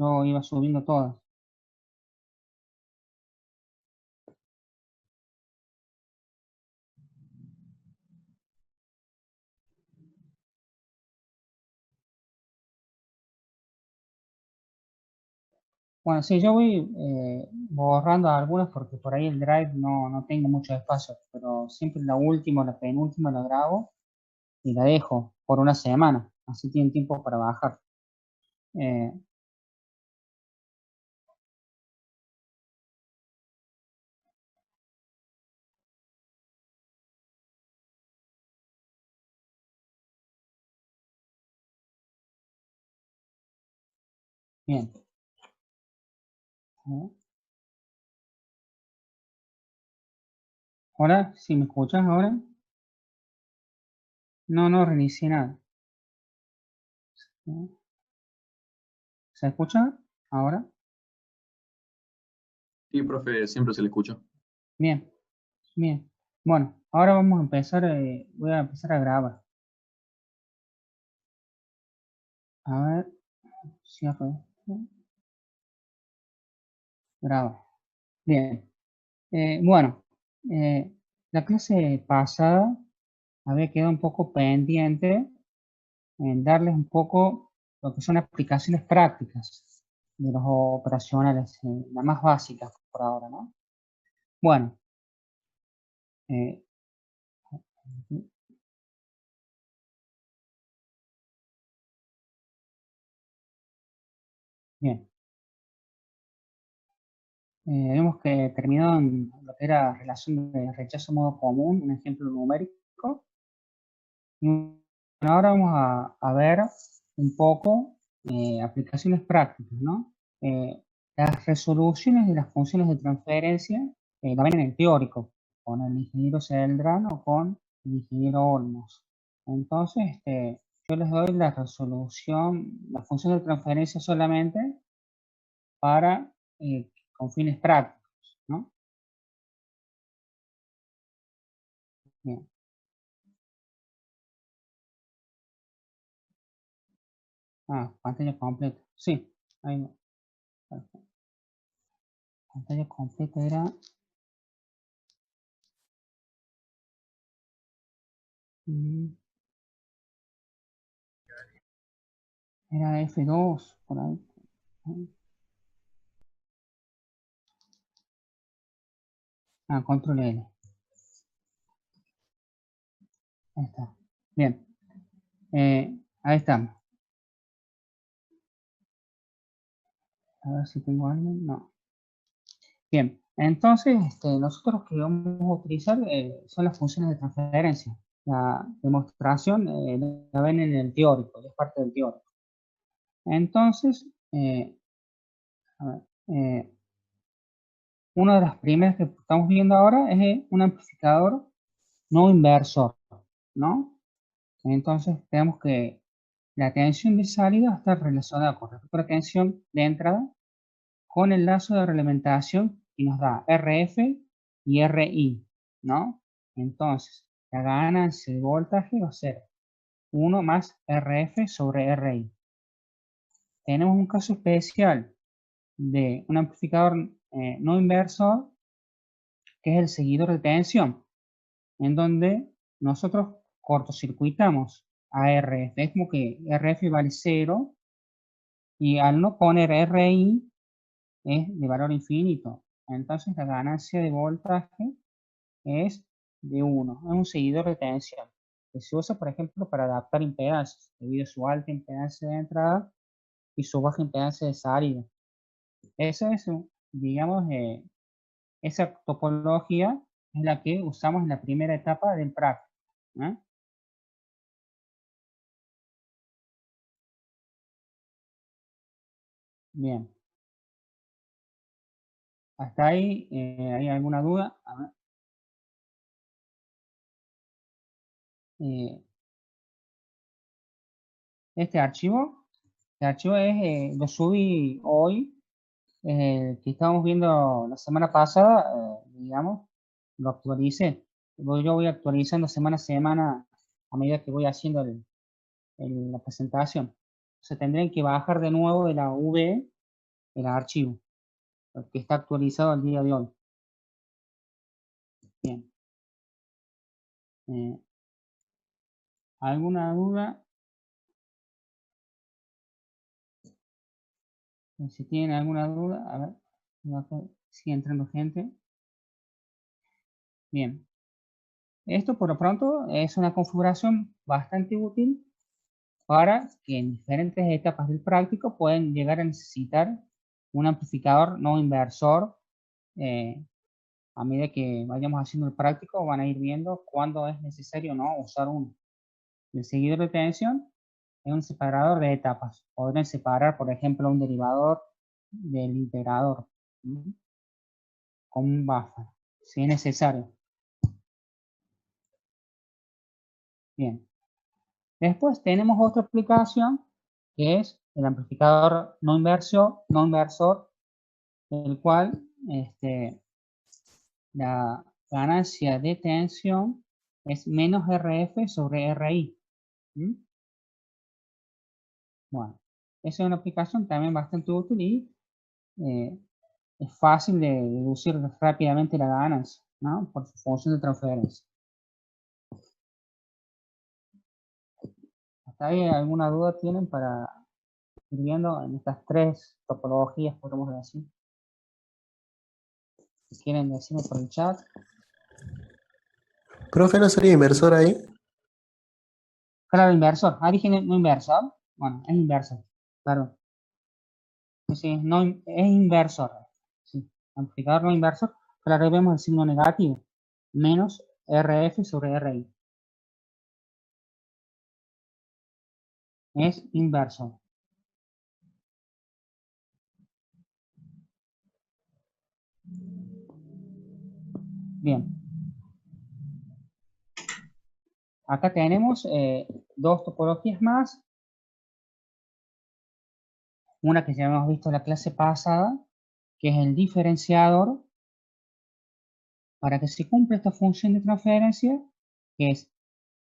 Yo iba subiendo todas. Bueno, sí, yo voy borrando algunas porque por ahí el Drive no tengo mucho espacio, pero siempre la última o la penúltima la grabo y la dejo por una semana, así tienen tiempo para bajar. Eh, bien. Eh, Hola, ¿sí me escuchas ahora? No reinicié nada. Eh, ¿Se escucha ahora? Sí, profe, siempre se le escucha. Bien, bien. Bueno, ahora vamos a empezar, voy a empezar a grabar. A ver, cierro esto. Graba. Bien. Bueno, eh, la clase pasada había quedado un poco pendiente en darles un poco lo que son aplicaciones prácticas de los operacionales, las más básicas por ahora, ¿no? Bueno, eh, bien. Vemos que terminó en lo que era relación de rechazo modo común, un ejemplo numérico. Y bueno, ahora vamos a ver un poco aplicaciones prácticas, ¿no? Las resoluciones de las funciones de transferencia la ven en el teórico, con el ingeniero Celdrán o con el ingeniero Olmos. Entonces, yo les doy la resolución, la función de transferencia solamente para con fines prácticos, ¿no? Bien. Ah, pantalla completa. Sí, ahí va. Perfecto. Pantalla completa era, mm, era F2, por ahí. Ah, control L. Ahí está. Bien. Ahí estamos. A ver si tengo alguien. No. Bien. Entonces, nosotros que vamos a utilizar son las funciones de transferencia. La demostración la ven en el teórico, es parte del teórico. Entonces, a ver, una de las primeras que estamos viendo ahora es un amplificador no inversor, ¿no? Entonces, tenemos que la tensión de salida está relacionada con respecto a la tensión de entrada con el lazo de realimentación que nos da RF y RI, ¿no? Entonces, la ganancia de voltaje va a ser 1 más RF sobre RI. Tenemos un caso especial de un amplificador no inversor, que es el seguidor de tensión, en donde nosotros cortocircuitamos a RF. Es como que RF vale 0 y al no poner RI es de valor infinito. Entonces la ganancia de voltaje es de 1. Es un seguidor de tensión que se usa, por ejemplo, para adaptar impedancias debido a su alta impedancia de entrada y su baja impedancia de salida. Esa es, digamos, esa topología es la que usamos en la primera etapa del práctico. ¿Eh? Bien, hasta ahí, ¿hay alguna duda? A ver, eh, este archivo lo subí hoy, que estábamos viendo la semana pasada, digamos, lo actualicé. Yo voy actualizando semana a semana a medida que voy haciendo la presentación. Se tendrían que bajar de nuevo de la V el archivo, que está actualizado al día de hoy. Bien. ¿Alguna duda? Si tienen alguna duda, a ver, sigue entrando gente. Bien. Esto por lo pronto es una configuración bastante útil para que en diferentes etapas del práctico pueden llegar a necesitar un amplificador no inversor. A medida que vayamos haciendo el práctico van a ir viendo cuándo es necesario no usar uno. El seguidor de tensión es un separador de etapas. Podrán separar, por ejemplo, un derivador del integrador con un buffer, si es necesario. Bien. Después tenemos otra aplicación que es el amplificador no inversor, el cual la ganancia de tensión es menos RF sobre RI. Bueno, esa es una aplicación también bastante útil y es fácil de deducir rápidamente la ganancia, ¿no? Por su función de transferencia. ¿Hasta ahí alguna duda tienen para ir viendo en estas tres topologías, podemos decir? Si quieren decirme por el chat. Profe, ¿no sería inversor ahí? Claro, inversor. Ah, dije no inversor. Bueno, es inversor. Claro. Sí, no, es inversor. Sí, amplificador no inversor. Claro, vemos el signo negativo. Menos RF sobre RI. Es inversor. Bien. Acá tenemos dos topologías más. Una que ya hemos visto en la clase pasada, que es el diferenciador. Para que se cumpla esta función de transferencia, que es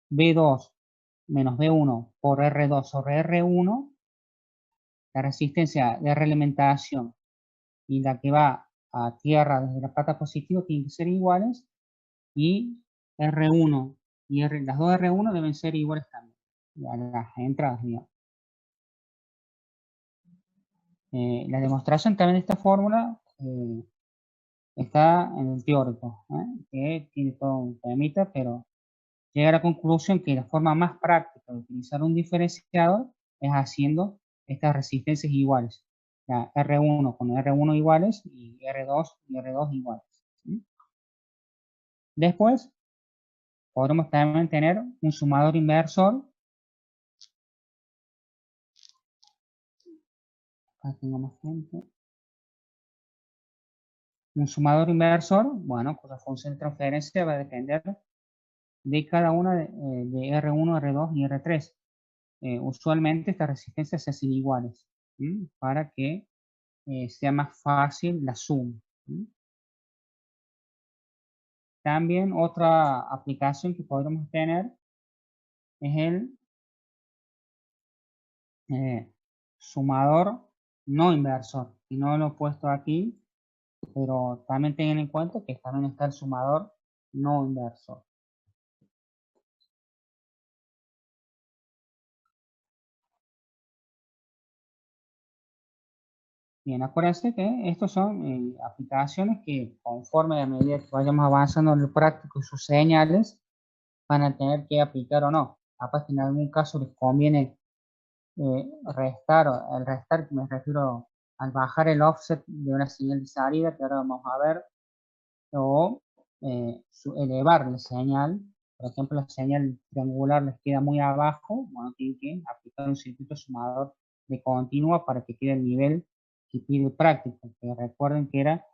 B2 menos B1 por R2 sobre R1, la resistencia de realimentación y la que va a tierra desde la pata positiva tienen que ser iguales, y R1 y las dos R1 deben ser iguales también, a las entradas, digamos. La demostración también de esta fórmula está en el teórico, que tiene todo un temita, pero llega a la conclusión que la forma más práctica de utilizar un diferenciador es haciendo estas resistencias iguales. La R1 con R1 iguales y R2 y R2 iguales. Después, podremos también tener un sumador inversor. Acá tengo más gente. Un sumador inversor, bueno, cuya función de transferencia va a depender de cada una de R1, R2 y R3. Usualmente estas resistencias se hacen iguales para que sea más fácil la suma. También otra aplicación que podremos tener es el sumador no inversor. Y no lo he puesto aquí, pero también tengan en cuenta que también está el sumador no inversor. Bien, acuérdense que estos son aplicaciones que conforme a medida que vayamos avanzando en el práctico y sus señales, van a tener que aplicar o no. Capaz que en algún caso les conviene restar, el restar me refiero al bajar el offset de una señal de salida, que ahora vamos a ver, o elevar la señal. Por ejemplo, la señal triangular les queda muy abajo, bueno, tienen que aplicar un circuito sumador de continua para que quede el nivel que pide el práctico, que recuerden que era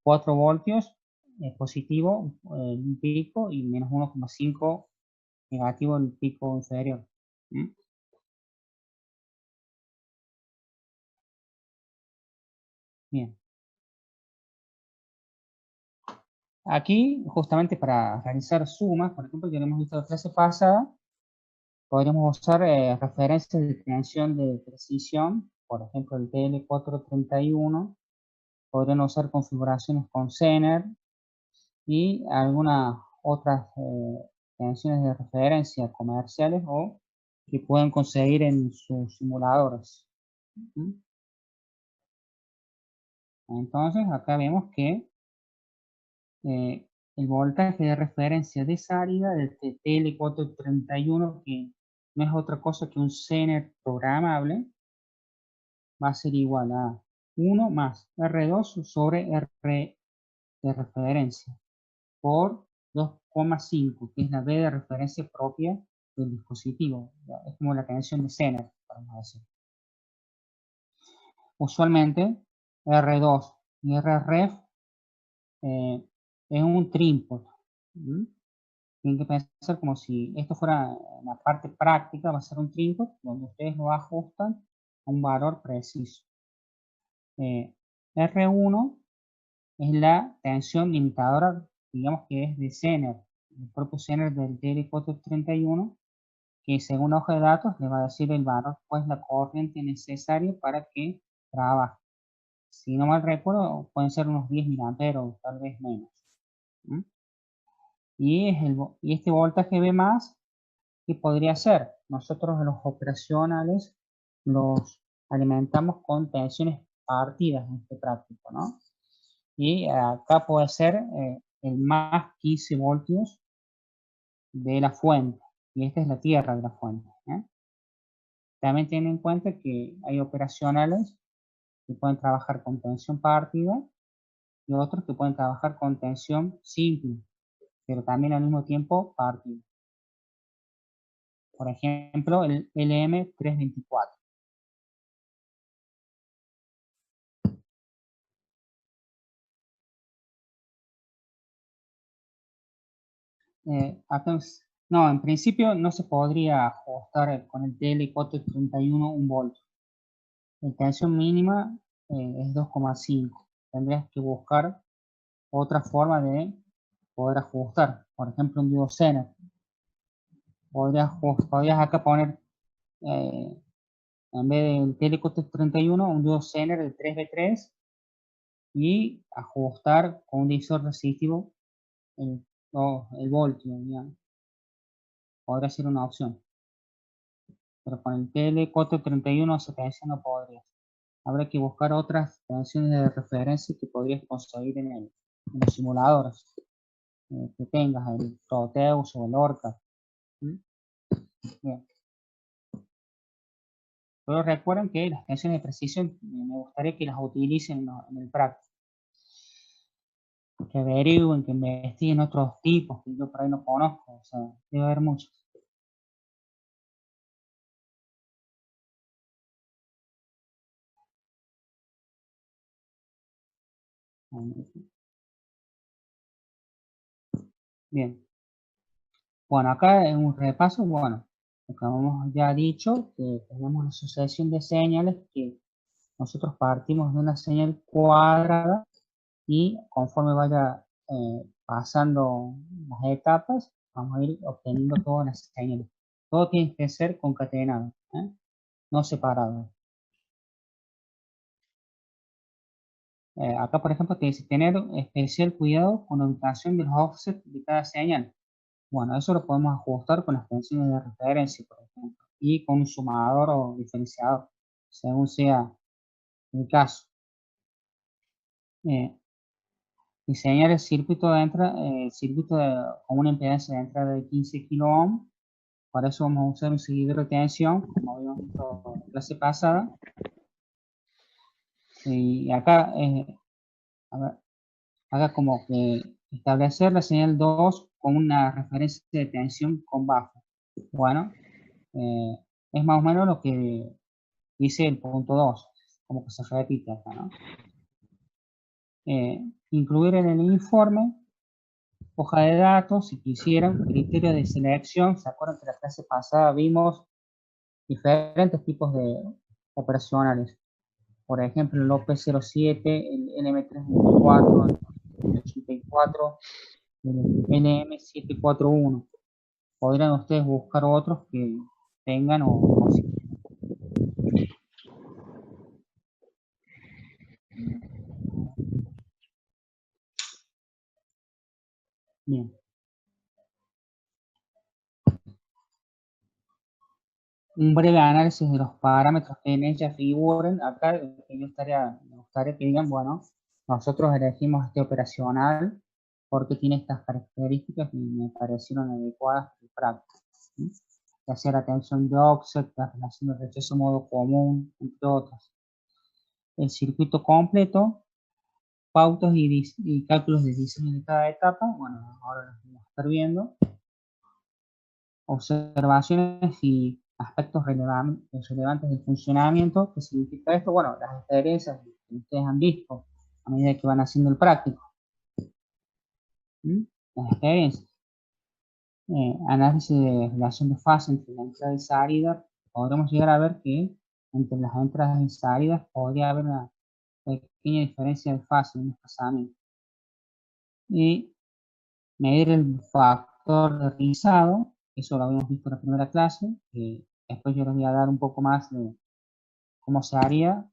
4 voltios positivo un pico y menos 1,5 negativo el pico inferior. Bien. Aquí, justamente para realizar sumas, por ejemplo, ya lo hemos visto en la clase pasada, podríamos usar referencias de tensión de precisión, por ejemplo el TL431, podrían usar configuraciones con Zener y algunas otras tensiones de referencia comerciales o que pueden conseguir en sus simuladores. Entonces acá vemos que el voltaje de referencia de salida del TL431, que no es otra cosa que un Zener programable, va a ser igual a 1 más R2 sobre R de referencia por 2,5, que es la B de referencia propia del dispositivo. Es como la tensión de Zener, vamos a decir. Usualmente R2 y RREF es un trinpot. Tienen que pensar como si esto fuera la parte práctica, va a ser un trinpot donde ustedes lo ajustan a un valor preciso. R1 es la tensión limitadora, digamos que es de Zener, el propio Zener del TL431, que según la hoja de datos le va a decir el valor, pues la corriente necesaria para que trabaje. Si no mal recuerdo, pueden ser unos 10 miliamperes, tal vez menos. Y este voltaje B+, ¿qué podría ser? Nosotros los operacionales los alimentamos con tensiones partidas en este práctico, ¿no? Y acá puede ser el más 15 voltios de la fuente. Y esta es la tierra de la fuente. También tienen en cuenta que hay operacionales que pueden trabajar con tensión partida y otros que pueden trabajar con tensión simple, pero también al mismo tiempo partida. Por ejemplo, el LM324. Acá, no, en principio no se podría ajustar con el TL431 un voltio. La tensión mínima es 2,5. Tendrías que buscar otra forma de poder ajustar. Por ejemplo, un diodo Zener. Podrías acá poner, en vez del TL431, un diodo Zener de 3B3 y ajustar con un divisor resistivo el voltio, digamos. Podría ser una opción. Pero con el TL431 esa tensión no podría. Habrá que buscar otras tensiones de referencia que podrías conseguir en los simuladores que tengas, el Proteus o el Orca. Bien. Pero recuerden que las tensiones de precisión me gustaría que las utilicen en el práctico. Que averigüen, que investiguen otros tipos que yo por ahí no conozco. O sea, debe haber muchos. Bien. Bueno, acá en un repaso, bueno, como hemos ya dicho, que tenemos una sucesión de señales que nosotros partimos de una señal cuadrada y conforme vaya pasando las etapas, vamos a ir obteniendo todas las señales. Todo tiene que ser concatenado, no separado. Acá, por ejemplo, tienes que tener especial cuidado con la ubicación de los offsets de cada señal. Bueno, eso lo podemos ajustar con las tensiones de referencia, por ejemplo, y con un sumador o diferenciador, según sea el caso. Diseñar el circuito con una impedancia de entrada de 15 kilo ohm. Para eso vamos a usar un seguidor de tensión, como habíamos visto en la clase pasada. Y acá, acá como que establecer la señal 2 con una referencia de tensión con bajo. Bueno, es más o menos lo que dice el punto 2, como que se repite acá, ¿no? Incluir en el informe hoja de datos, si quisieran, criterios de selección. ¿Se acuerdan que la clase pasada vimos diferentes tipos de operacionales? Por ejemplo, el OP07, el LM324, el 84, el LM741. Podrían ustedes buscar otros que tengan o si Bien. Un breve análisis de los parámetros que en ella figuren. Acá me gustaría que digan, bueno, nosotros elegimos este operacional porque tiene estas características y me parecieron adecuadas y prácticas, ¿sí? Ya sea la tensión de offset, la relación de rechazo modo común, entre otras. El circuito completo, pautas y cálculos de diseño de cada etapa. Bueno, ahora los vamos a estar viendo. Observaciones y aspectos relevantes del funcionamiento. ¿Qué significa esto? Bueno, las experiencias que ustedes han visto a medida que van haciendo el práctico. ¿Mm? Las experiencias. Análisis de relación de fase entre la entrada y salida. Podremos llegar a ver que entre las entradas y salidas podría haber una pequeña diferencia de fase, un desplazamiento. Y medir el factor de rizado, eso lo habíamos visto en la primera clase. Después yo les voy a dar un poco más de cómo se haría,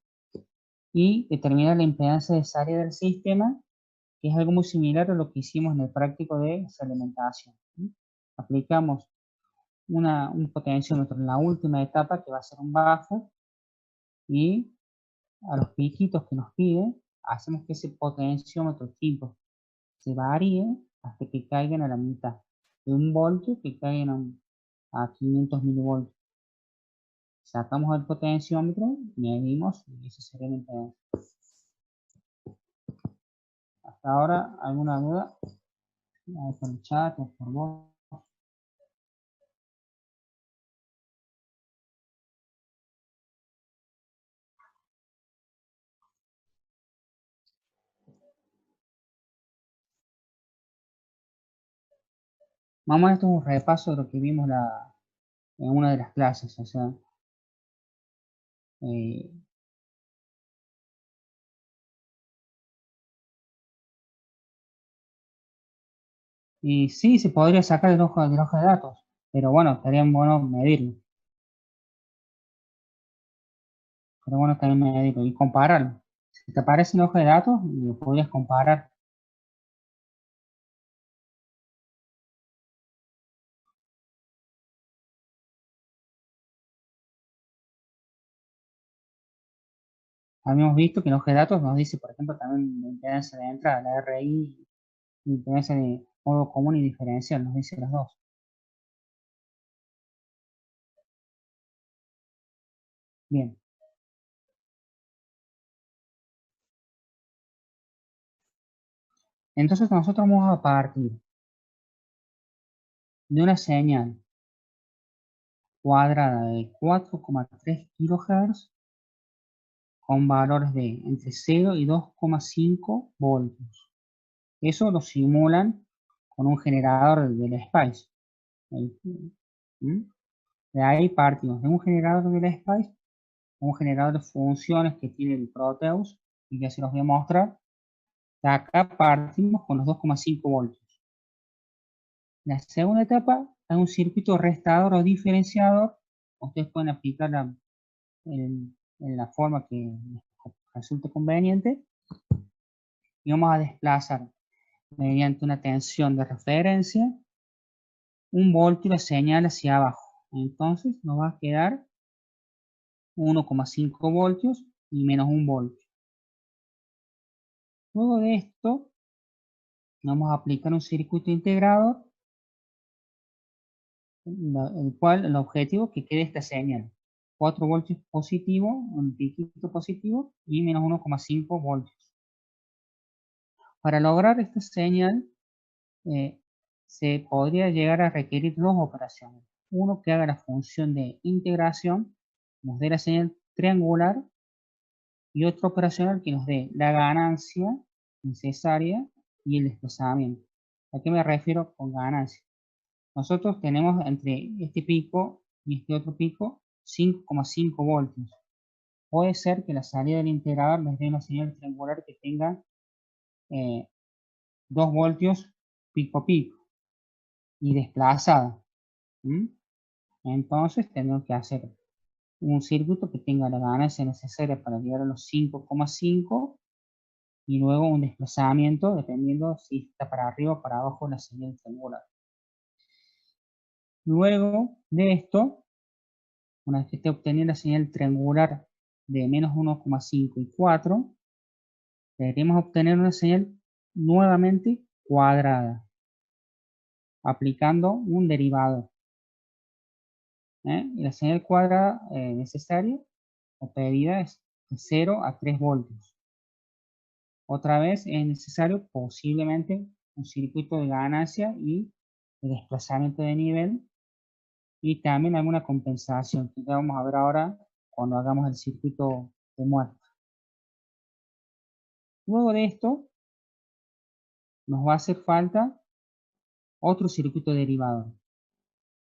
y determinar la impedancia de esa área del sistema, que es algo muy similar a lo que hicimos en el práctico de segmentación. Aplicamos un potenciómetro en la última etapa, que va a ser un buffer, y a los piquitos que nos pide, hacemos que ese potenciómetro tipo se varíe hasta que caigan a la mitad, de 1 voltio que caigan a 500 milivoltios. Sacamos el potenciómetro, medimos y eso sería la impedancia. Hasta ahora, ¿alguna duda? Ahí por el chat o por vos. Vamos a esto es un repaso de lo que vimos en una de las clases. O sea, eh, y sí, se podría sacar de la hoja de datos, pero bueno, estaría bueno medirlo. Pero bueno, también medirlo y compararlo. Si te aparece en la hoja de datos, lo podrías comparar. Habíamos visto que en la hoja de datos nos dice, por ejemplo, también la impedancia de entrada, la RI, la impedancia de modo común y diferencial, nos dice las dos. Bien. Entonces nosotros vamos a partir de una señal cuadrada de 4,3 kHz con valores de entre 0 y 2,5 voltios. Eso lo simulan con un generador del SPICE. De ahí partimos de un generador del SPICE, un generador de funciones que tiene el Proteus, y ya se los voy a mostrar. De acá partimos con los 2,5 voltios. La segunda etapa es un circuito restador o diferenciador. Ustedes pueden aplicarla en la forma que resulte conveniente, y vamos a desplazar mediante una tensión de referencia 1 voltio la señal hacia abajo. Entonces nos va a quedar 1,5 voltios y menos 1 voltio. Luego de esto vamos a aplicar un circuito integrado, el cual el objetivo es que quede esta señal 4 voltios positivo, un piquito positivo, y menos 1,5 voltios. Para lograr esta señal se podría llegar a requerir dos operaciones. Uno que haga la función de integración, nos dé la señal triangular, y otro operacional que nos dé la ganancia necesaria y el desplazamiento. ¿A qué me refiero con ganancia? Nosotros tenemos entre este pico y este otro pico 5,5 voltios. Puede ser que la salida del integrador nos dé una señal triangular que tenga 2 voltios pico a pico y desplazada. Entonces tenemos que hacer un circuito que tenga la ganancia necesaria para llegar a los 5,5 y luego un desplazamiento dependiendo si está para arriba o para abajo la señal triangular. Luego de esto, una vez que esté obteniendo la señal triangular de menos 1,5 y 4, deberíamos obtener una señal nuevamente cuadrada, aplicando un derivador. Y la señal cuadrada necesaria o pedida es de 0 a 3 voltios. Otra vez es necesario posiblemente un circuito de ganancia y de desplazamiento de nivel y también alguna compensación que ya vamos a ver ahora cuando hagamos el circuito de muestra. Luego de esto nos va a hacer falta otro circuito derivador.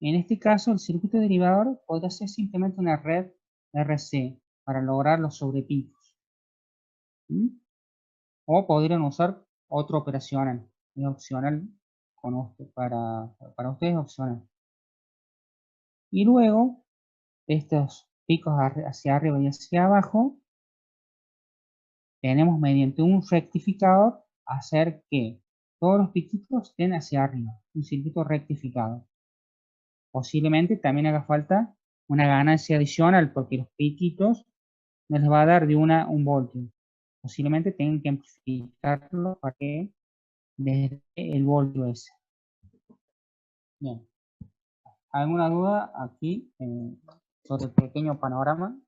En este caso el circuito derivador podría ser simplemente una red RC para lograr los sobrepicos. O podrían usar otro operacional. Es opcional para ustedes es opcional. Y luego, estos picos hacia arriba y hacia abajo, tenemos mediante un rectificador hacer que todos los piquitos estén hacia arriba. Un circuito rectificado. Posiblemente también haga falta una ganancia adicional porque los piquitos no les va a dar de un voltio. Posiblemente tengan que amplificarlo para que desde el voltio ese. Bien. ¿Alguna duda aquí sobre el pequeño panorama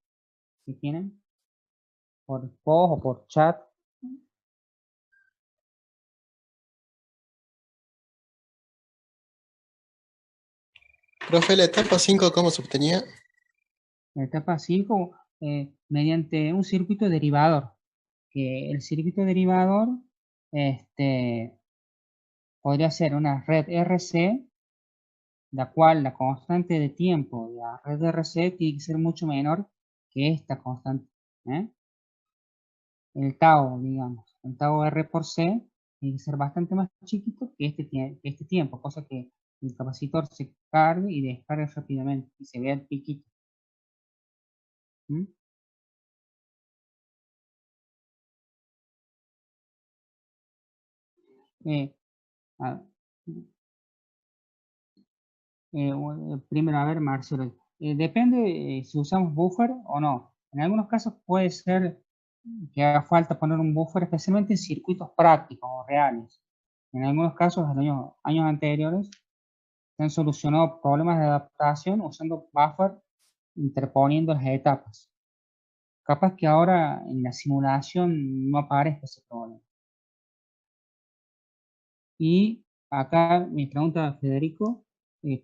que tienen? Por post o por chat. Profe, la etapa 5, ¿cómo se obtenía? En la etapa 5, mediante un circuito derivador. Que el circuito derivador podría ser una red RC, la cual la constante de tiempo de la red RC tiene que ser mucho menor que esta constante. El tau, digamos, el tau R por C tiene que ser bastante más chiquito que este tiempo, cosa que el capacitor se cargue y descargue rápidamente y se vea el piquito. Primero, a ver, Marcelo, depende si usamos buffer o no. En algunos casos puede ser que haga falta poner un buffer, especialmente en circuitos prácticos o reales. En algunos casos, en años anteriores, se han solucionado problemas de adaptación usando buffer interponiendo las etapas. Capaz que ahora en la simulación no aparezca ese problema. Y acá mi pregunta, Federico,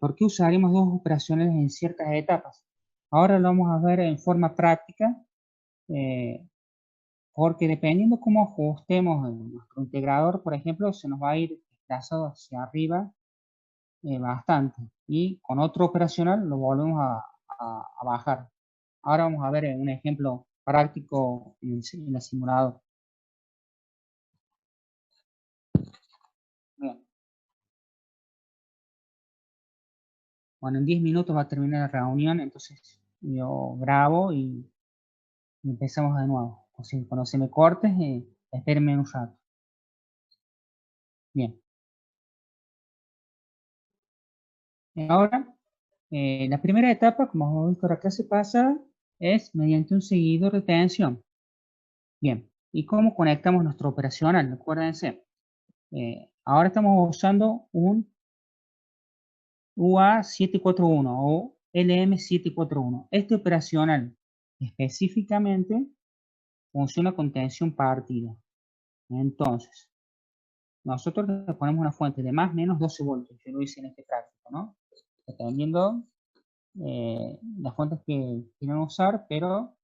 ¿por qué usaremos dos operaciones en ciertas etapas? Ahora lo vamos a ver en forma práctica, porque dependiendo cómo ajustemos nuestro integrador, por ejemplo, se nos va a ir desplazado hacia arriba bastante. Y con otro operacional lo volvemos a bajar. Ahora vamos a ver un ejemplo práctico en el simulador. Bien. Bueno, en 10 minutos va a terminar la reunión, entonces yo grabo y empezamos de nuevo. O sea, cuando se me corte, espérenme un rato. Bien. Ahora, la primera etapa, como hemos visto en la clase pasada, es mediante un seguidor de tensión. Bien. ¿Y cómo conectamos nuestro operacional? Acuérdense. Ahora estamos usando un UA741 o LM741. Este operacional específicamente funciona con tensión partida. Entonces, nosotros le ponemos una fuente de más o menos 12 voltios. Yo lo hice en este práctico, ¿no? Dependiendo las fuentes que quieran usar, pero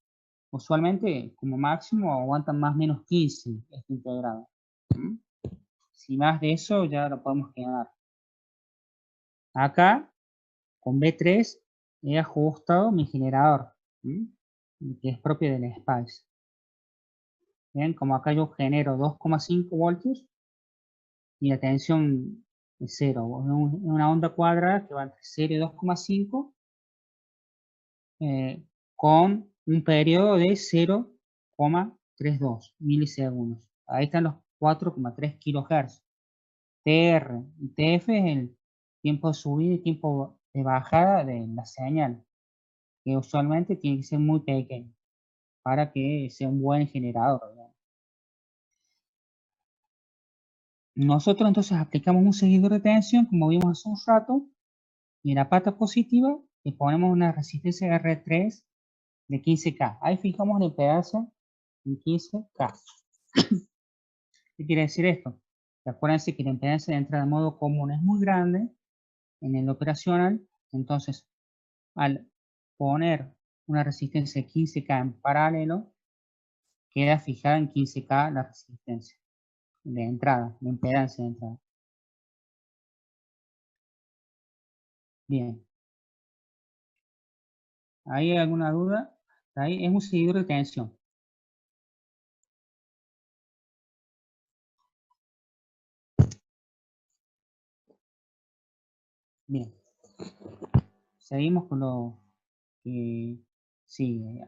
usualmente como máximo aguantan más o menos 15 este integrado. Si más de eso ya lo podemos quemar. Acá con B3 he ajustado mi generador, que es propio del SPICE. Bien, como acá yo genero 2,5 voltios y la tensión es 0, es una onda cuadrada que va entre 0 y 2,5 con un periodo de 0,32 milisegundos. ahí están los 4,3 kHz. TR y TF es el tiempo de subida y tiempo de bajada de la señal, que usualmente tiene que ser muy pequeño para que sea un buen generador, ¿verdad? Nosotros entonces aplicamos un seguidor de tensión, como vimos hace un rato, y en la pata positiva le ponemos una resistencia R3 de 15K. Ahí fijamos la impedancia en 15K. ¿Qué quiere decir esto? Acuérdense que la impedancia de entrada de modo común es muy grande en el operacional, entonces al poner una resistencia de 15K en paralelo, queda fijada en 15K la resistencia de entrada, la impedancia de entrada. Bien. ¿Hay alguna duda? Ahí es un seguidor de tensión. Bien. Seguimos con lo que sigue.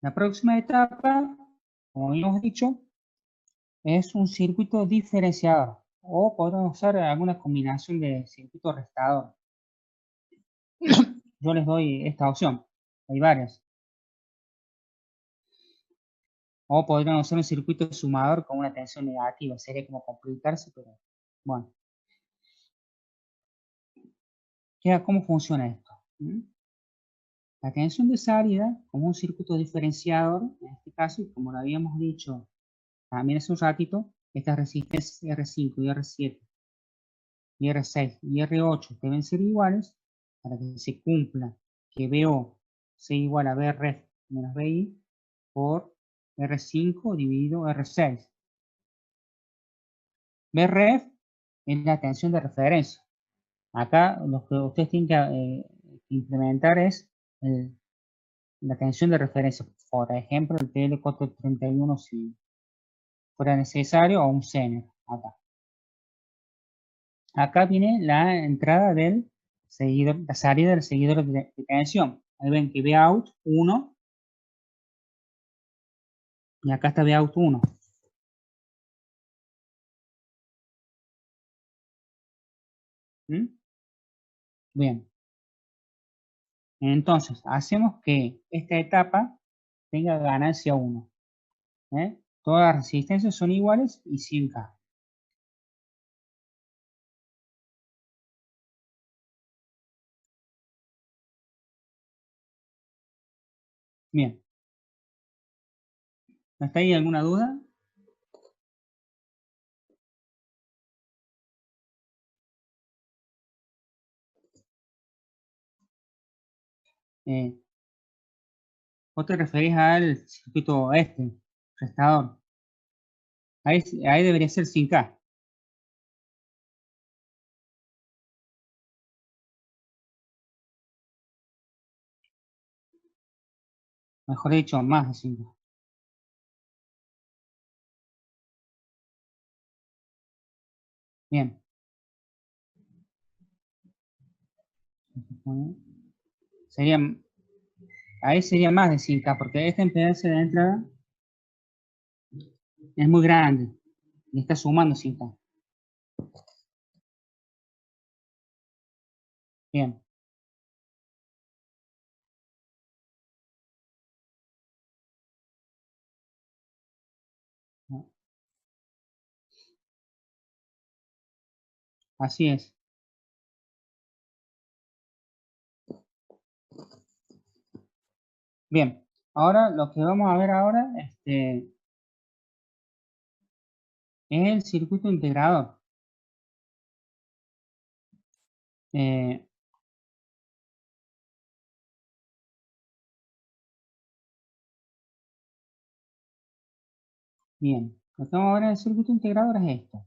La próxima etapa, como hemos dicho, es un circuito diferenciador o podemos usar alguna combinación de circuito restador. Yo les doy esta opción, hay varias. O podrían usar un circuito sumador con una tensión negativa, sería como complicarse, pero bueno. ¿Cómo funciona esto? La tensión de salida, como un circuito diferenciador, en este caso, y como lo habíamos dicho también hace un ratito, estas resistencias R5 y R7 y R6 y R8 deben ser iguales para que se cumpla que BO sea igual a BRF menos BI por R5 dividido R6. BRF es la tensión de referencia. Acá lo que ustedes tienen que implementar es la tensión de referencia. Por ejemplo, el TL431 si fuera necesario o un Zener. Acá viene la entrada del seguidor, la salida del seguidor de tensión. Ahí ven que Vout 1 y acá está Vout 1. Bien. Entonces, hacemos que esta etapa tenga ganancia 1. Todas las resistencias son iguales y 100K. Bien. ¿Hasta ahí alguna duda? ¿Vos te referís al circuito restador? Ahí debería ser 100K. Mejor dicho, más de 100K. Bien. Ahí sería más de 100K, porque esta impedancia de entrada es muy grande. Le está sumando 100K. Bien. Así es. Bien. Ahora lo que vamos a ver ahora es el circuito integrador. Bien. Lo que vamos a ver en el circuito integrador es esto.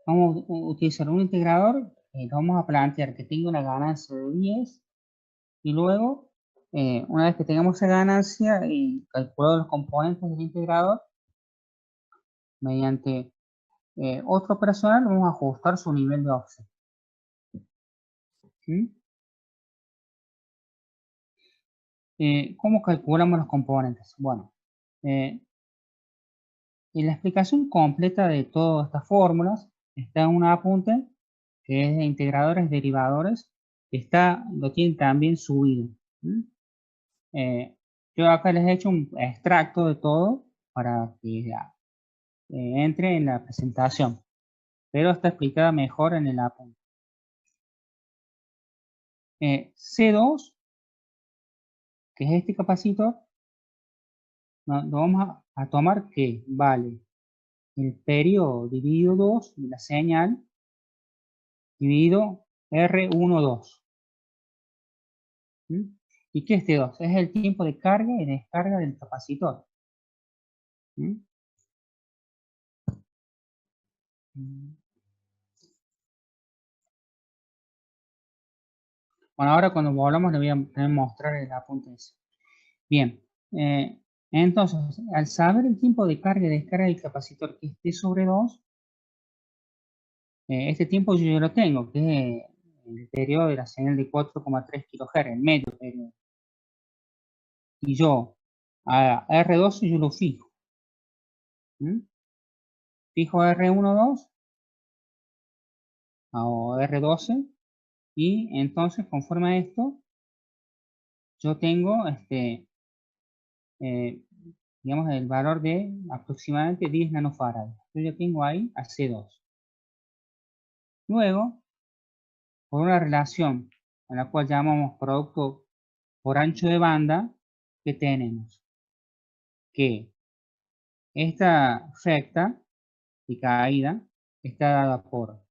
Vamos a utilizar un integrador, vamos a plantear que tenga una ganancia de 10 y luego, una vez que tengamos esa ganancia y calculado los componentes del integrador, mediante otro operacional vamos a ajustar su nivel de offset. ¿Cómo calculamos los componentes? Bueno, en la explicación completa de todas estas fórmulas está un apunte que es de integradores, derivadores, lo tienen también subido. Yo acá les he hecho un extracto de todo para que entre en la presentación, pero está explicada mejor en el apunte. C2, que es este capacitor, lo vamos a tomar que vale el periodo dividido 2 de la señal dividido R12. ¿Y qué es T2? Es el tiempo de carga y descarga del capacitor. Bueno, ahora cuando volvamos le voy a también mostrar el apunte ese. Bien, entonces, al saber el tiempo de carga y descarga del capacitor que es T sobre 2, este tiempo yo ya lo tengo, que es el periodo de la señal de 4,3 kHz, el medio periodo. Y yo, a R12 yo lo fijo. Fijo R12 o R12 y entonces conforme a esto yo tengo digamos el valor de aproximadamente 10 nanofarads. Yo ya tengo ahí a C2. Luego, por una relación a la cual llamamos producto por ancho de banda, que tenemos que esta recta de caída está dada por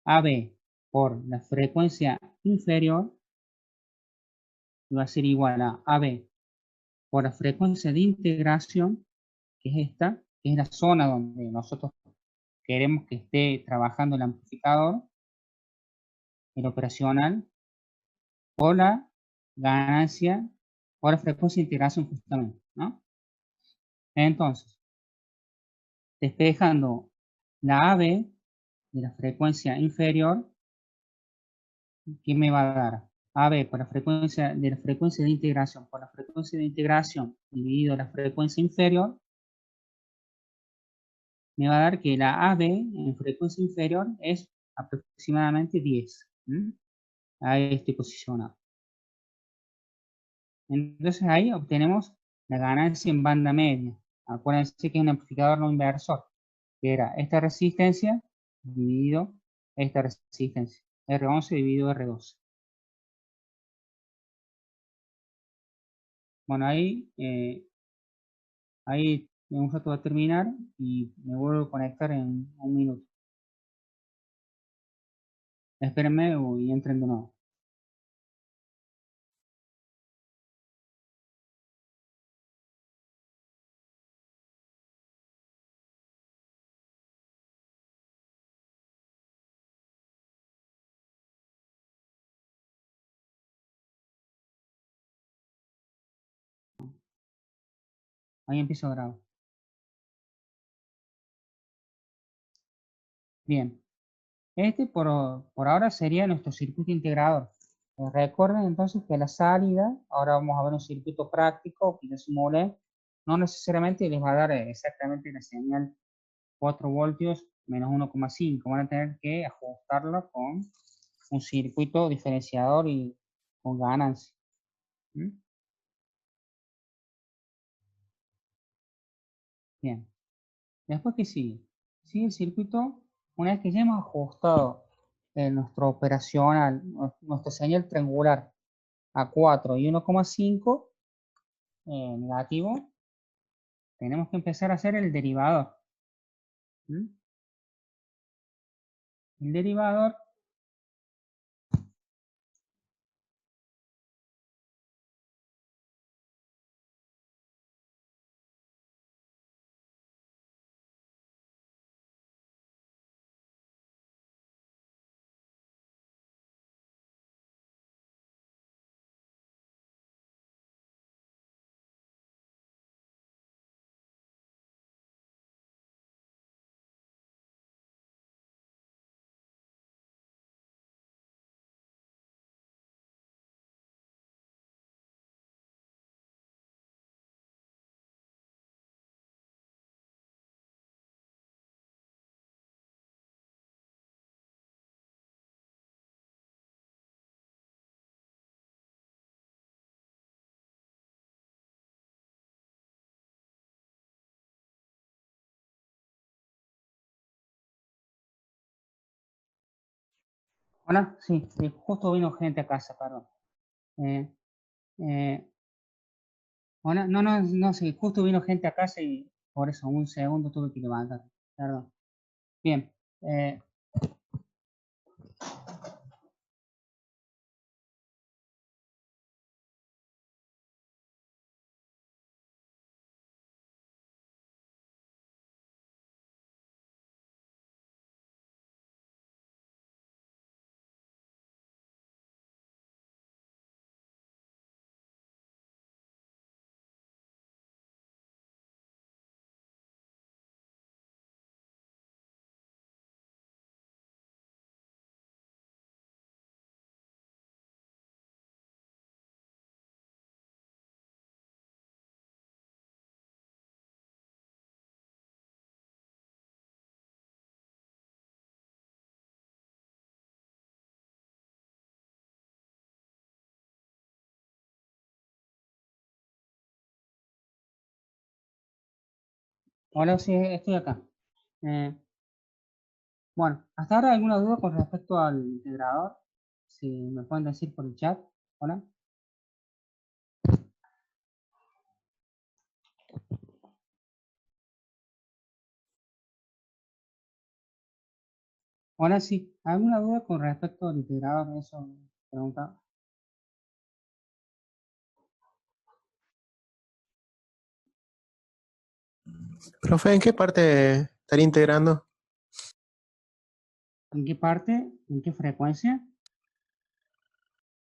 AB por la frecuencia inferior, va a ser igual a AB por la frecuencia de integración, que es esta, que es la zona donde nosotros queremos que esté trabajando el amplificador, el operacional, por la ganancia, por la frecuencia de integración justamente, ¿no? Entonces, despejando la AB de la frecuencia inferior, ¿qué me va a dar? AB por la frecuencia de integración por la frecuencia de integración dividido la frecuencia inferior, me va a dar que la AB en frecuencia inferior es aproximadamente 10. Ahí estoy posicionado. Entonces ahí obtenemos la ganancia en banda media. Acuérdense que es un amplificador no inversor, que era esta resistencia dividido esta resistencia, R11 dividido R12. Bueno, ahí en un rato va a terminar y me vuelvo a conectar en un minuto. Espérenme y entren de nuevo. Ahí empiezo a grabar. Bien. Este por ahora sería nuestro circuito integrador. Recuerden entonces que la salida, ahora vamos a ver un circuito práctico que yo simulé, no necesariamente les va a dar exactamente la señal 4 voltios menos 1,5. Van a tener que ajustarlo con un circuito diferenciador y con ganancia. Bien. Después, ¿qué sigue? Sigue el circuito, una vez que ya hemos ajustado nuestro operacional, nuestra señal triangular a 4 y 1,5 negativo, tenemos que empezar a hacer el derivador. El derivador Hola, sí, justo vino gente a casa, perdón. Eh, eh, hola, no, sí, justo vino gente a casa y por eso un segundo tuve que levantar, perdón. Bien, hola, sí, estoy acá. Eh, bueno, ¿hasta ahora alguna duda con respecto al integrador? Si me pueden decir por el chat. Hola. Hola, sí. ¿Alguna duda con respecto al integrador? Eso me preguntaba. Profe, ¿en qué parte estaría integrando? ¿En qué parte? ¿En qué frecuencia?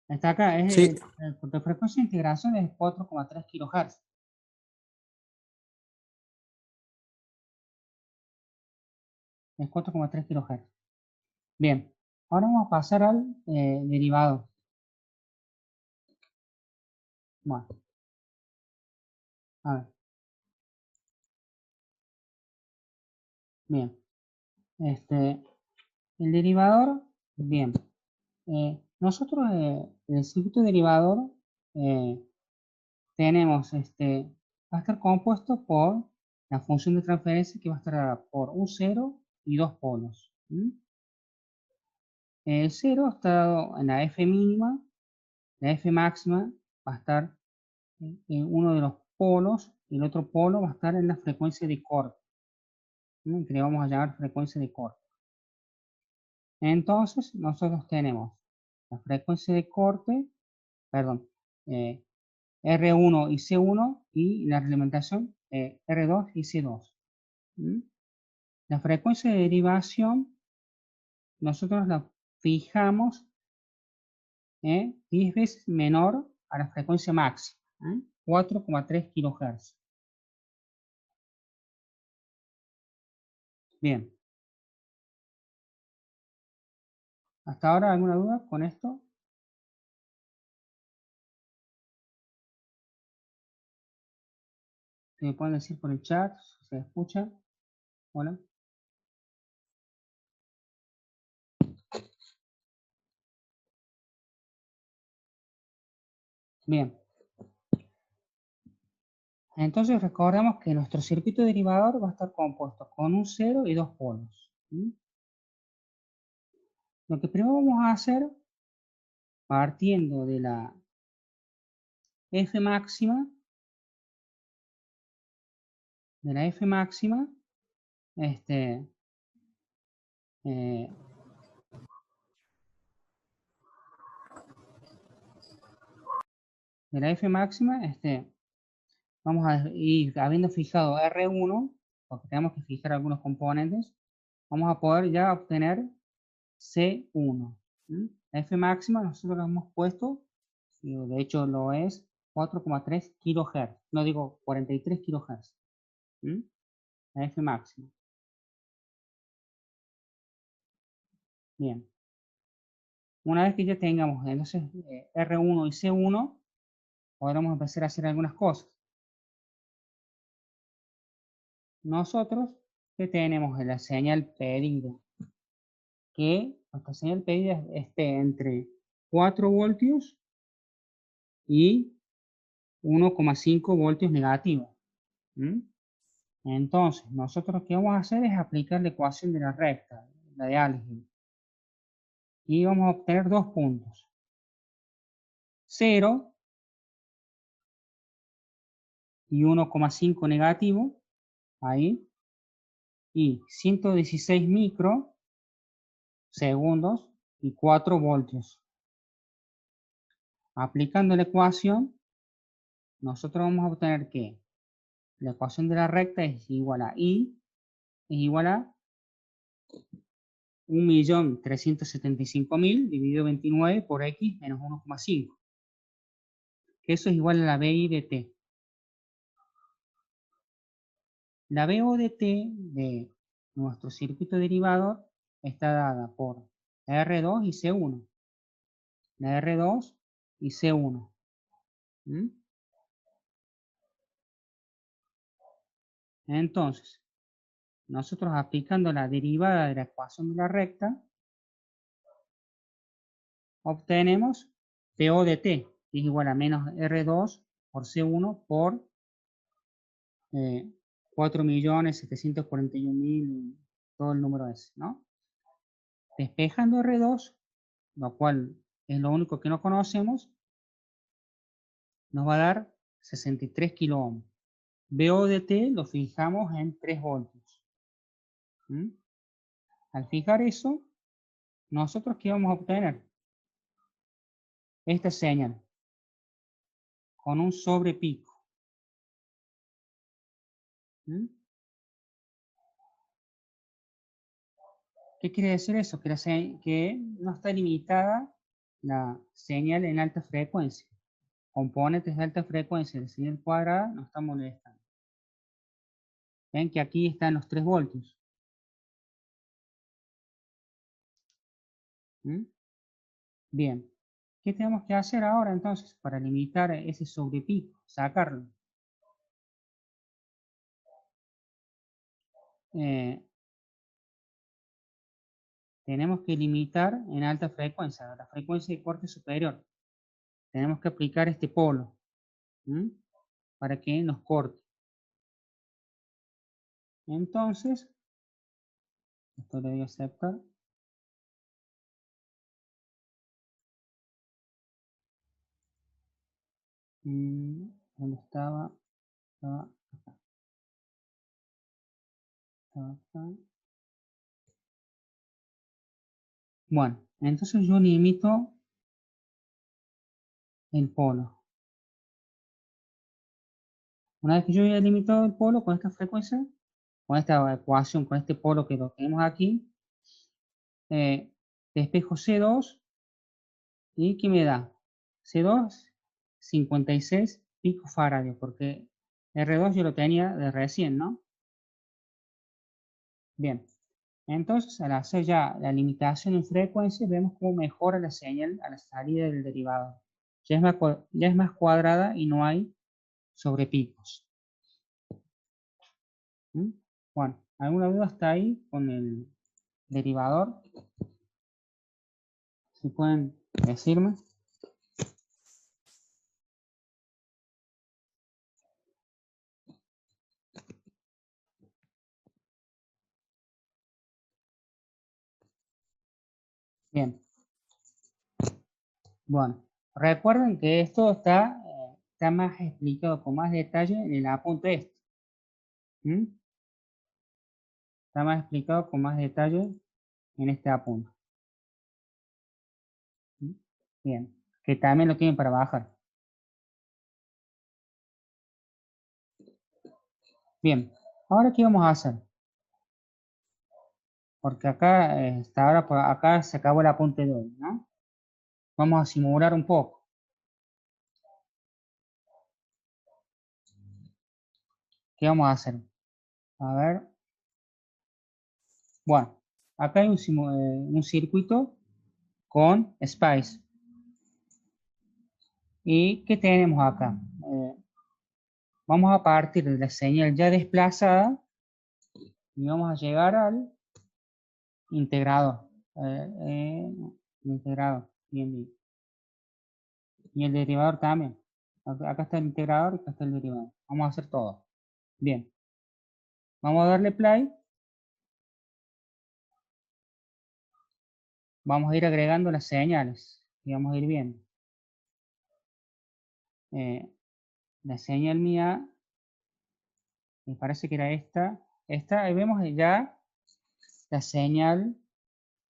Está acá, Sí, de frecuencia de integración es 4,3 kHz. Es 4,3 kHz. Bien, ahora vamos a pasar al derivado. Bueno, a ver, bien. El derivador, bien. Nosotros, el circuito derivador, eh, tenemos, va a estar compuesto por la función de transferencia que va a estar por un 0 y dos polos. El 0 está en la F mínima, la F máxima va a estar en uno de los polos y el otro polo va a estar en la frecuencia de corte, que le vamos a llamar frecuencia de corte. Entonces, nosotros tenemos la frecuencia de corte, perdón, R1 y C1 y la reglamentación R2 y C2. La frecuencia de derivación nosotros la fijamos 10 veces menor a la frecuencia máxima, 4,3 kHz. Bien, ¿hasta ahora alguna duda con esto? ¿Se me pueden decir por el chat si se escucha? Hola. Bien. Entonces recordemos que nuestro circuito derivador va a estar compuesto con un 0 y dos polos. Lo que primero vamos a hacer, partiendo de la F máxima, este, eh, de la F máxima, vamos a ir habiendo fijado R1, porque tenemos que fijar algunos componentes, vamos a poder ya obtener C1. La F máxima nosotros lo hemos puesto, de hecho lo es 4,3 kHz, no digo 43 kHz. La F máxima. Bien. Una vez que ya tengamos entonces R1 y C1, podremos empezar a hacer algunas cosas. Nosotros que tenemos la señal pedida, que nuestra señal pedida esté entre 4 voltios y 1,5 voltios negativos. Entonces, nosotros lo que vamos a hacer es aplicar la ecuación de la recta, la de álgebra. y vamos a obtener dos puntos. 0 y 1,5 negativo, ahí, y 116 microsegundos y 4 voltios. Aplicando la ecuación, nosotros vamos a obtener que la ecuación de la recta es igual a I, es igual a 1.375.000 dividido 29 por X menos 1,5. Que eso es igual a la BI de T. La BO de T de nuestro circuito derivador está dada por R2 y C1. La R2 y C1. Entonces, nosotros aplicando la derivada de la ecuación de la recta, obtenemos PO de T, que es igual a menos R2 por C1 por 4.741.000, todo el número ese, ¿no? Despejando R2, lo cual es lo único que no conocemos, nos va a dar 63 kilo ohms. BO de T lo fijamos en 3 voltios. Al fijar eso, nosotros ¿qué vamos a obtener? Esta señal con un sobrepico. ¿Qué quiere decir eso? Que no está limitada la señal en alta frecuencia. Componentes de alta frecuencia de señal cuadrada no están molestando. Ven que aquí están los 3 voltios. Bien. ¿Qué tenemos que hacer ahora entonces para limitar ese sobrepico? Sacarlo. Tenemos que limitar en alta frecuencia, la frecuencia de corte superior. Tenemos que aplicar este polo para que nos corte. Entonces, esto le voy a aceptar. ¿Dónde estaba? Estaba acá. Estaba acá. Bueno, entonces yo limito el polo. Una vez que yo haya limitado el polo con esta frecuencia, con esta ecuación, con este polo que lo tenemos aquí, despejo C2 y ¿qué me da? C2, 56 picofaradio, porque R2 yo lo tenía de recién, ¿no? Bien, entonces al hacer ya la limitación en frecuencia, vemos cómo mejora la señal a la salida del derivado. Ya es más cuadrada y no hay sobrepicos. Bueno, ¿alguna duda hasta ahí con el derivador? Si pueden decirme. Bien. Bueno, recuerden que esto está más explicado con más detalle en el apunte este. Está más explicado con más detalle en este apunte. Bien, que también lo tienen para bajar. Bien, ahora ¿qué vamos a hacer? Porque acá, hasta ahora, por acá se acabó el apunte de hoy, ¿no? Vamos a simular un poco. ¿Qué vamos a hacer? A ver. Bueno, acá hay un circuito con Spice. ¿Y qué tenemos acá? Vamos a partir de la señal ya desplazada y vamos a llegar al integrador. Integrado, bien. Y el derivador también. Acá está el integrador y acá está el derivador. Vamos a hacer todo. Bien. Vamos a darle play. vamos a ir agregando las señales y vamos a ir viendo. La señal mía, me parece que era esta. Ahí vemos ya la señal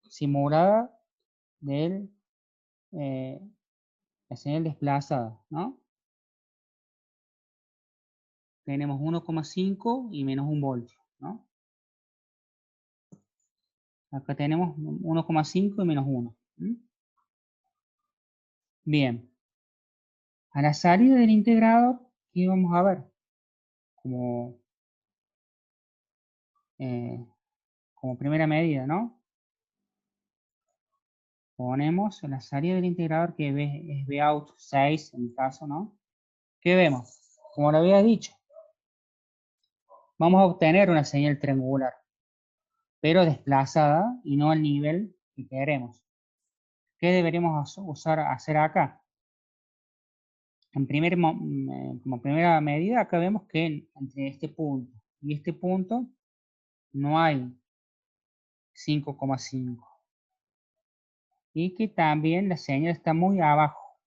simulada del, la señal desplazada, ¿no? Tenemos 1,5 y menos 1 voltio, ¿no? Acá tenemos 1,5 y menos 1. Bien. A la salida del integrador, ¿qué vamos a ver? Como, como primera medida, ¿no? Ponemos la salida del integrador que es Vout 6 en mi caso, ¿no? ¿Qué vemos? Como lo había dicho, vamos a obtener una señal triangular, pero desplazada y no al nivel que queremos. ¿Qué deberíamos hacer acá? Como primera medida, acá vemos que entre este punto y este punto no hay 5,5. Y que también la señal está muy abajo.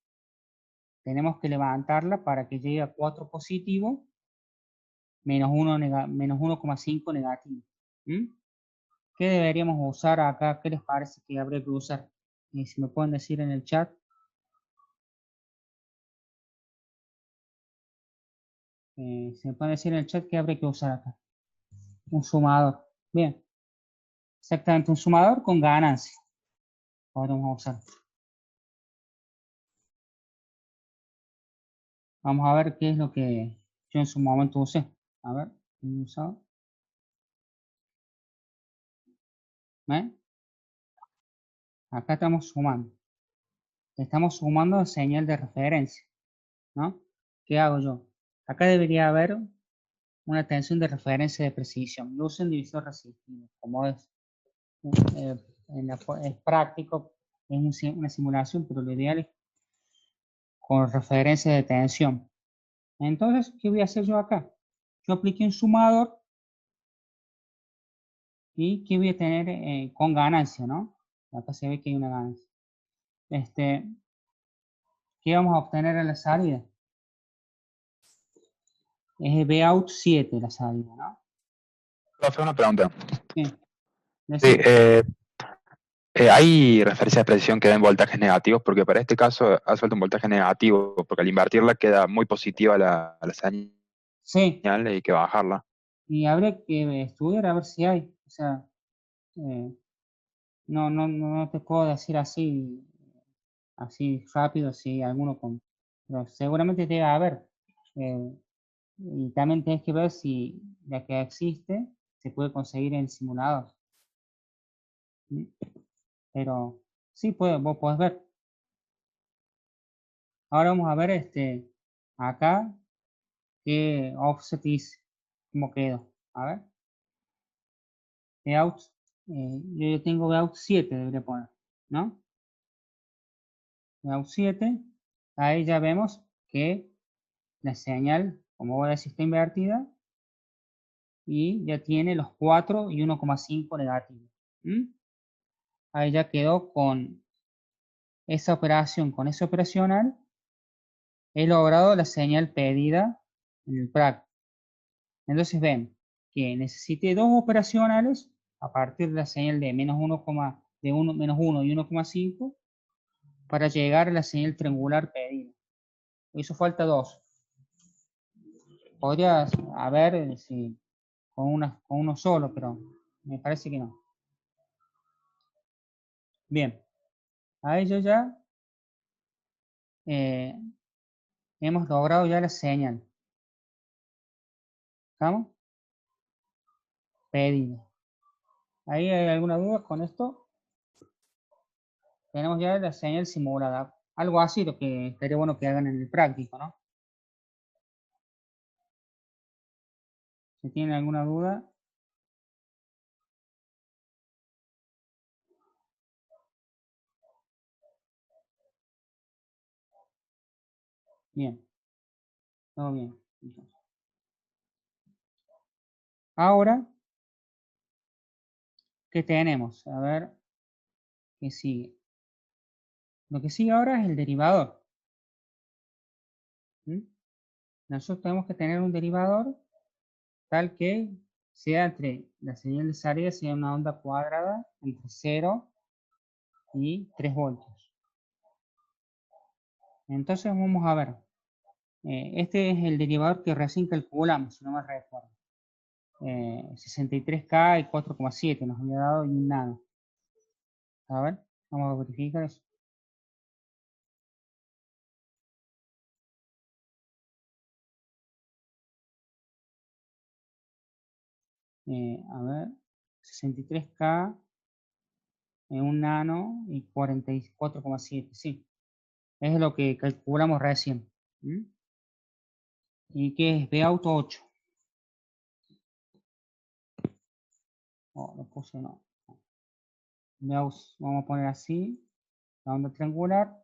Tenemos que levantarla para que llegue a 4 positivo, menos 1,5 negativo. ¿Qué deberíamos usar acá? ¿Qué les parece que habría que usar? Si me pueden decir en el chat. Si me pueden decir en el chat qué habría que usar acá. Un sumador. Bien. Exactamente, un sumador con ganancia. Podemos usar. Vamos a ver qué es lo que yo en su momento usé. A ver, ¿qué he usado? Acá estamos sumando. Estamos sumando señal de referencia, ¿no? ¿Qué hago yo? Acá debería haber una tensión de referencia de precisión. Yo uso un divisor resistivo, como es, es práctico, es una simulación, pero lo ideal es con referencia de tensión. Entonces, ¿qué voy a hacer yo acá? Yo apliqué un sumador y ¿qué voy a tener con ganancia, no? Acá se ve que hay una ganancia. ¿Qué vamos a obtener en la salida? Es Vout 7 la salida, ¿no? Profe, una pregunta. Sí. Sí, ¿hay referencia de precisión que den voltajes negativos? Porque para este caso hace falta un voltaje negativo, porque al invertirla queda muy positiva la señal Sí, y hay que bajarla. y habría que estudiar a ver si hay. O sea, no te puedo decir así rápido si alguno con. Pero seguramente debe haber. Eh, y también tienes que ver si la que existe se puede conseguir en el simulador. Pero sí, vos podés ver. Ahora vamos a ver acá qué offset dice, cómo quedó. A ver. Vout, yo tengo Vout 7, debería poner, ¿no? Vout 7, ahí ya vemos que la señal, como voy a decir, está invertida y ya tiene los 4 y 1,5 negativos. Ahí ya quedó con esa operación, con ese operacional, he logrado la señal pedida en el práctico. Entonces ven que necesité dos operacionales a partir de la señal de menos 1 y 1,5 para llegar a la señal triangular pedida. Hizo falta dos. Podría haber si, con uno solo, pero me parece que no. Bien, a ello ya hemos logrado ya la señal. ¿Estamos? Pedida. ¿Ahí hay alguna duda con esto? Tenemos ya la señal simulada. Algo así lo que estaría bueno que hagan en el práctico, ¿no? Si tienen alguna duda. Bien. Todo bien. Entonces. Ahora, ¿qué tenemos? A ver. ¿Qué sigue? Lo que sigue ahora es el derivador. ¿Mm? Nosotros tenemos que tener un derivador tal que sea entre la señal de salida, sea una onda cuadrada entre 0 y 3 voltios. Entonces vamos a ver. Este es el derivador que recién calculamos, si no me recuerdo. 63K y 4,7 nos había dado y un nano. A ver, vamos a verificar eso. A ver, 63K en un nano y 44,7, sí. Es lo que calculamos recién. ¿Mm? ¿Y qué es? Vout 8. Oh, lo puse no. Vout, vamos a poner así, la onda triangular.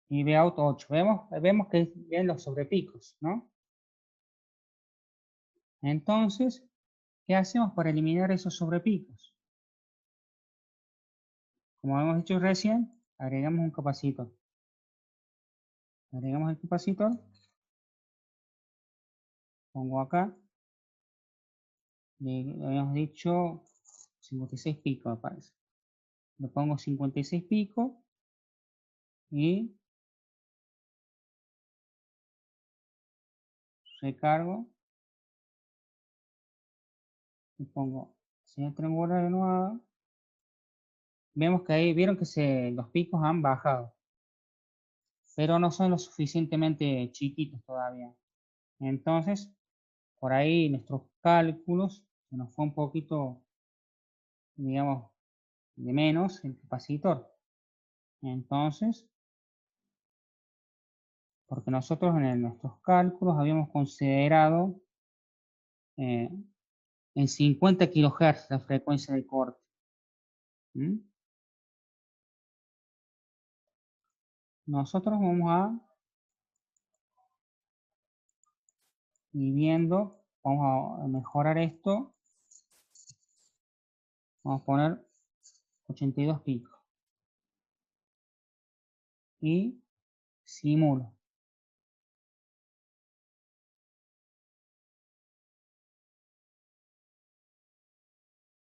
Y Vout 8. Vemos que vienen los sobrepicos, ¿no? Entonces, ¿qué hacemos para eliminar esos sobrepicos? Como hemos dicho recién, agregamos un capacitor. Agregamos el capacitor. Pongo acá. Le habíamos dicho 56 picos, me parece. Le pongo 56 picos y recargo. Y pongo señal triangular de nuevo. Vemos que ahí, vieron que los picos han bajado. Pero no son lo suficientemente chiquitos todavía. Entonces, por ahí nuestros cálculos se nos fue un poquito, digamos, de menos el capacitor. Entonces, porque nosotros en nuestros cálculos habíamos considerado en 50 kHz la frecuencia de corte. ¿Mm? Nosotros vamos a ir viendo, vamos a mejorar esto. Vamos a poner 82 picos. Y simulo.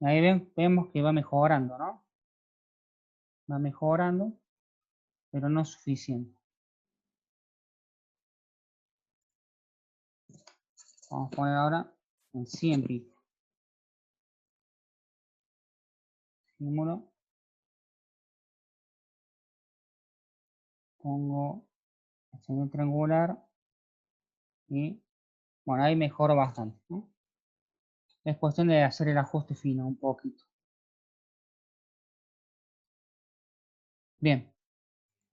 Ahí vemos que va mejorando, ¿no? Va mejorando, pero no es suficiente. Vamos a poner ahora en 100 picos. Simulo. Pongo el señal triangular y bueno, ahí mejoro bastante, ¿no? Es cuestión de hacer el ajuste fino un poquito. Bien,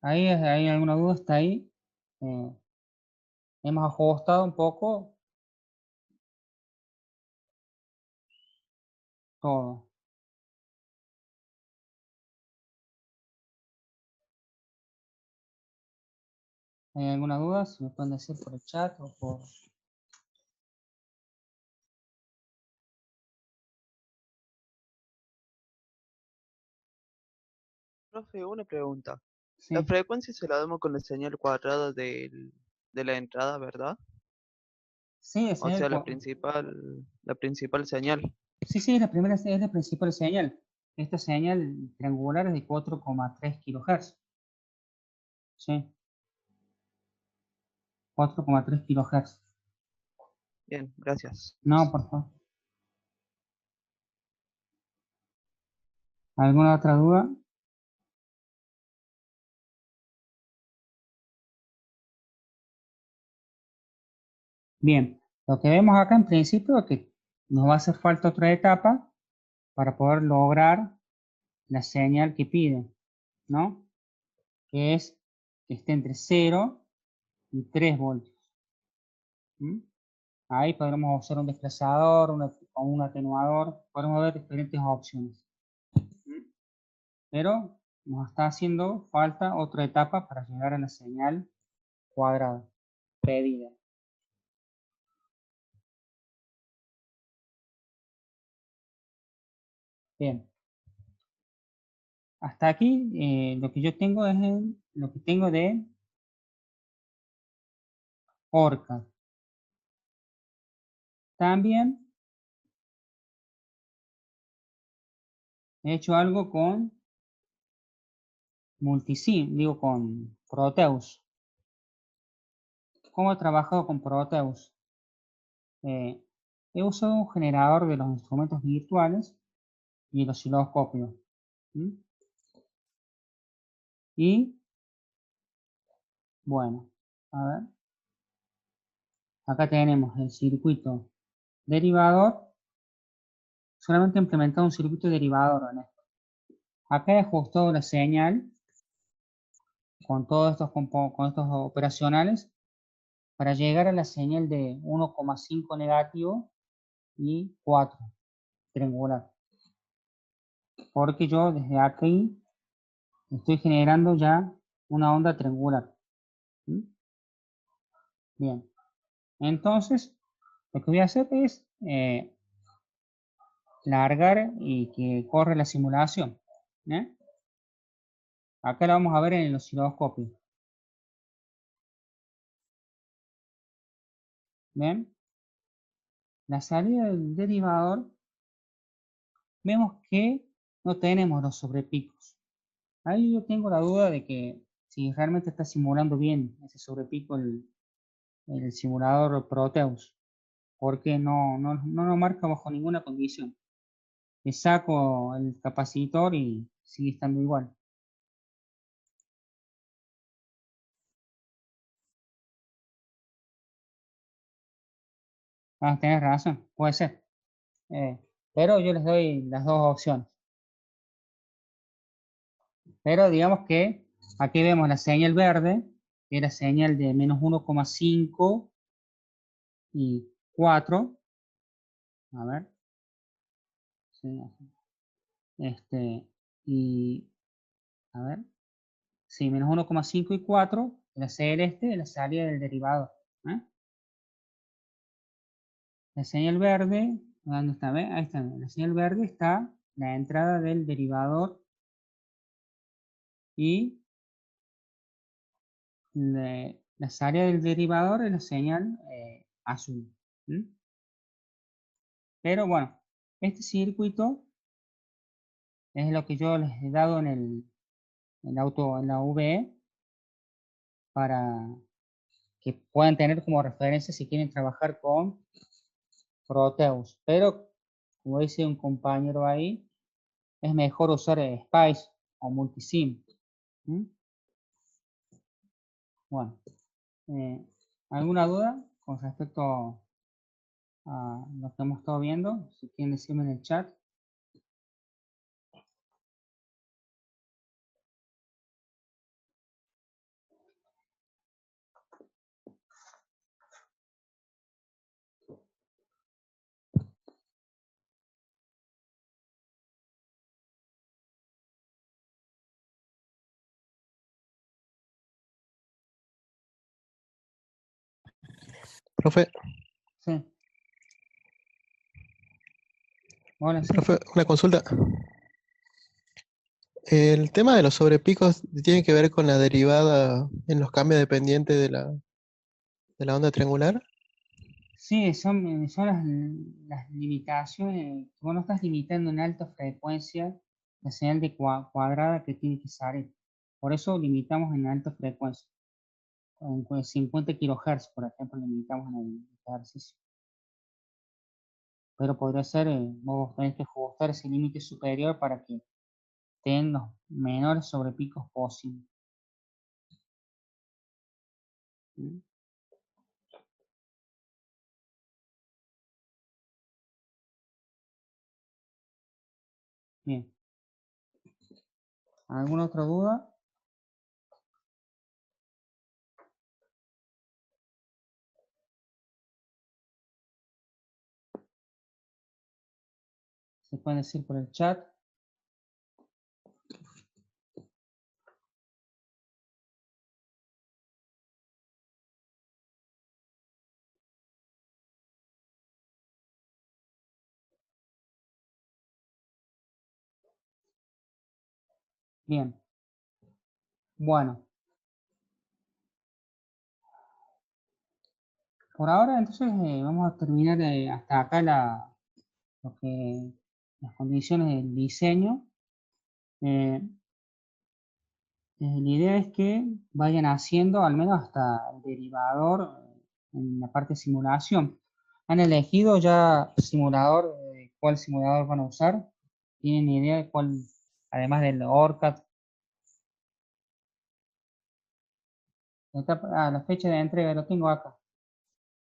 ahí hay alguna duda, está ahí. Hemos ajustado un poco todo. ¿Hay alguna duda? Si me pueden decir por el chat o por... Profe, una pregunta. Sí, La frecuencia se la damos con la señal cuadrada de la entrada, ¿verdad? sí, O sea, la principal señal. sí, es la principal señal. Esta señal triangular es de 4,3 kHz. Sí, 4,3 kHz. Bien, gracias. No, por favor. ¿Alguna otra duda? Bien, lo que vemos acá en principio es que nos va a hacer falta otra etapa para poder lograr la señal que piden, ¿no? Que es que esté entre 0 y 3 voltios. ¿Mm? Ahí podremos usar un desplazador o un atenuador, podemos ver diferentes opciones. ¿Mm? Pero nos está haciendo falta otra etapa para llegar a la señal cuadrada pedida. Bien. hasta aquí lo que yo tengo es lo que tengo de ORCAD. También he hecho algo con Multisim, digo con Proteus. ¿Cómo he trabajado con Proteus? He usado un generador de los instrumentos virtuales y el osciloscopio. ¿Mm? Y bueno, a ver, acá tenemos el circuito derivador, solamente he implementado un circuito derivador en esto. Acá he ajustado la señal con todos estos, con estos operacionales para llegar a la señal de 1,5 negativo y 4 triangular. Porque yo desde aquí estoy generando ya una onda triangular. ¿Mm? Bien, entonces lo que voy a hacer es largar y que corre la simulación. ¿Eh? Acá la vamos a ver en el osciloscopio. Bien, la salida del derivador, vemos que no tenemos los sobrepicos. Ahí yo tengo la duda de que si realmente está simulando bien ese sobrepico el simulador Proteus, porque no lo marca bajo ninguna condición. Le saco el capacitor y sigue estando igual. Ah, tenés razón, puede ser. Eh, pero yo les doy las dos opciones. Pero digamos que aquí vemos la señal verde, que es la señal de menos 1,5 y 4. A ver. Sí, y a ver. Sí, menos 1,5 y 4, la celeste, la salida del derivado. ¿Eh? La señal verde, ¿dónde está? ¿Ve? Ahí está. La señal verde está la entrada del derivador y la salida del derivador es la señal azul. ¿Mm? Pero bueno, este circuito es lo que yo les he dado en la VE para que puedan tener como referencia si quieren trabajar con Proteus. Pero, como dice un compañero ahí, es mejor usar Spice o Multisim. ¿Mm? Bueno, eh, ¿alguna duda con respecto a lo que hemos estado viendo? Si quieren decirme en el chat. Profe, Sí. Hola, sí. profe, una consulta. El tema de los sobrepicos tiene que ver con la derivada en los cambios dependientes de la onda triangular. Sí, son las limitaciones. Vos no estás limitando en alta frecuencia la señal de cuadrada que tiene que salir. Por eso limitamos en alta frecuencia. Con 50 kilohertz, por ejemplo, limitamos en el ejercicio. Pero podría ser, vos tenés que ajustar ese límite superior para que tengan los menores sobrepicos posibles. ¿Mm? Bien. ¿Alguna otra duda? Se pueden decir por el chat. Bien. Bueno. Por ahora, entonces, vamos a terminar hasta acá lo que, las condiciones del diseño. Eh, la idea es que vayan haciendo al menos hasta el derivador en la parte de simulación. ¿Han elegido ya simulador, cuál simulador van a usar? ¿Tienen idea de cuál, además del ORCAD? La fecha de entrega lo tengo acá.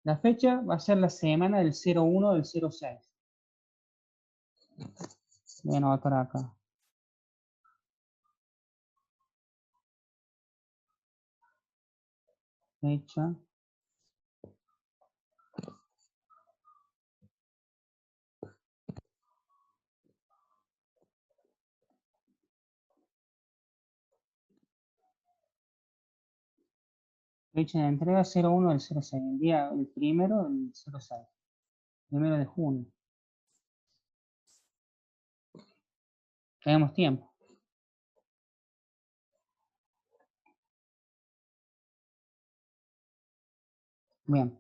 La fecha va a ser la semana del 01 del 06. Voy a anotar acá. Fecha. Fecha de entrega 01 del 06. El día, el primero del 06. Primero de junio. Tenemos tiempo. Bien.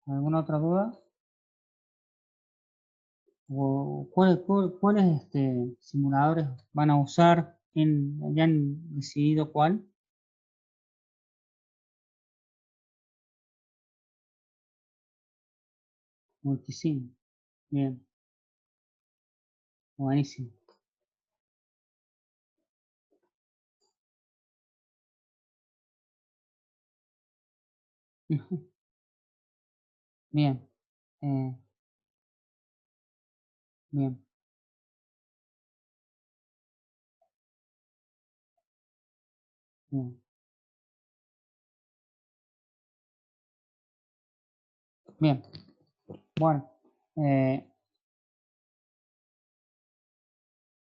¿Alguna otra duda? ¿O cuáles simuladores van a usar? ¿Ya han decidido cuál? Multisim. Bien. Buenísimo. Bien. Eh, bien. Bien. Bien. Bueno.